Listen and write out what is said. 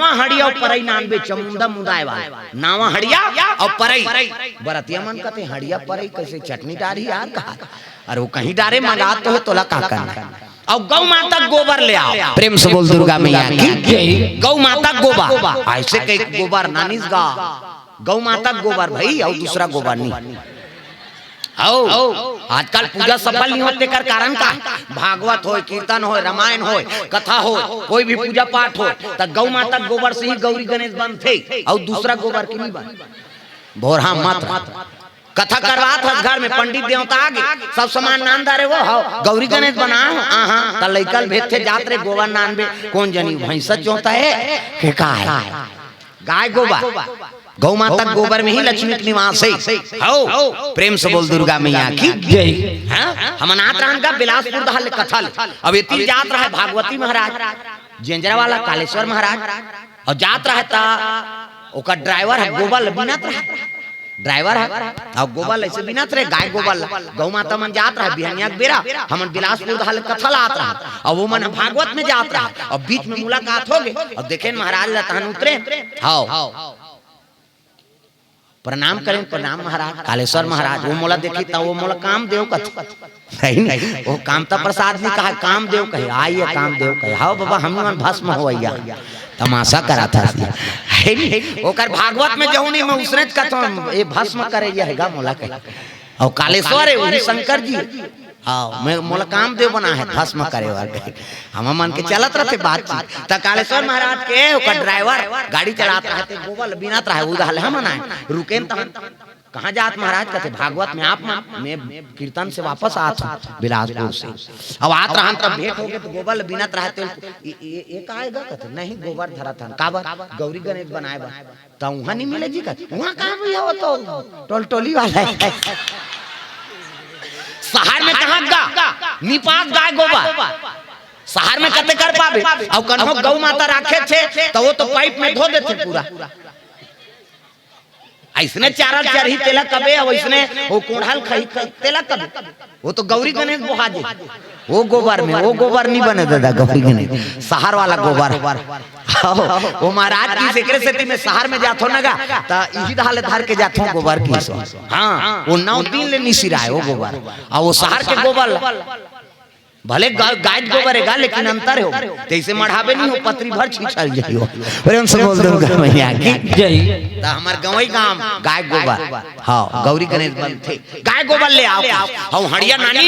नावा हड़िया और परई नानबे चमुंदा मुदाए वाला नावा हड़िया और परई बरतिया मन कहते हड़िया परई कैसे चटनी डारी यार कहा अरे वो कहीं डारे मंगा तो तोला का करना और गौ माता गोबर ले आओ प्रेम से बोल दुर्गा मैया की गौ माता गोबर ऐसे कई गोबर नानिस गा गौ माता गोबर भाई और दूसरा गोबर नहीं आजकल पूजा सफल नहीं होते कर कारण का भागवत हो कीर्तन हो रामायण हो कथा हो कोई भी पूजा पाठ हो तो गौ माता गोबर से ही गौरी गणेश बनते और दूसरा गोबर की नहीं बन भोरा मत कथा करवा था घर में पंडित देवता आगे सब सामान नान दारे वो हो गौरी गणेश बना त लइकल भेजते जात रे गोबर नानबे कौन जनी भैंसा जोता है के का है गाय गोबर गौ माता गोबर में ही लक्ष्मी के निवास है हो प्रेम से बोल दुर्गा मैया की जय हम अनाथ राम का बिलासपुर दहल कथल अब इतनी जात रहा है भागवती महाराज जेंजरा वाला कालेश्वर महाराज और जात रहता ओका ड्राइवर है गोबर बिना ड्राइवर है और गोबर ऐसे बिना रे गाय गोबर गौ माता मन जात रहा बिहनिया के बेरा हमन बिलासपुर दहल कथल आत रहा और वो मन भागवत में जात रहा और बीच में मुलाकात हो गई और देखे महाराज लतान उतरे हां प्रणाम करें प्रणाम महाराज कालेश्वर महाराज वो मोला देखी तो वो मोला काम देव कथ नहीं वो कामता प्रसाद ने कहा काम देव कहे आइए काम देव कहे हां बाबा हम मन भस्म होइया तमाशा करा था ओकर भागवत में जौनी में उसने कथ ये भस्म करे यहगा मोला कहे और कालेश्वर है वही शंकर जी हाँ मैं मोला काम देव बना है भस्म करे वाले हम मन के चलत रहते बातचीत त कालेश्वर महाराज के ओकर ड्राइवर गाड़ी चलात रहते गोबर बिनात रहे उधर हम ना रुकेन तहन कहाँ जात महाराज कहते भागवत में आप मैं कीर्तन से वापस आत बिलासपुर से अब आत रहा तब भेंट हो गए तो गोबर बिनात रहते एक आएगा कहते नहीं गोबर धरा था काबर गौरी गणेश बनाए बा तो वहां नहीं मिले जी कहते वहां कहाँ भी हो तो टोलटोली वाला है शहर में कहाँ गा निपात गाय गोबर शहर में कते कर पावे और कन्हो गौ माता राखे थे तो वो तो पाइप में धो देते पूरा ऐसने चारा चरही तेला कबे और इसने वो कोढ़ल खई तेला कबे वो तो गौरी गणेश बोहा दे वो गोबर में वो गोबर नहीं बने दादा गौरी गणेश शहर वाला गोबर वो महाराज की सेक्रेटरी में शहर में जातो नगा ता इही धाले धार के जातो गोबर की हां वो 9 दिन ले निसिरा है वो गोबर और वो शहर के गोबर भले गाय गोबर है लेकिन अंतर हो जैसे मढ़ावे नहीं हो पतरी भर छिछल जाइयो प्रेम से बोल दुर्गा मैया की जय ता हमार गवई गांव गाय गोबर हां गौरी गणेश बनथे गाय गोबर ले आओ हम हड़िया नानी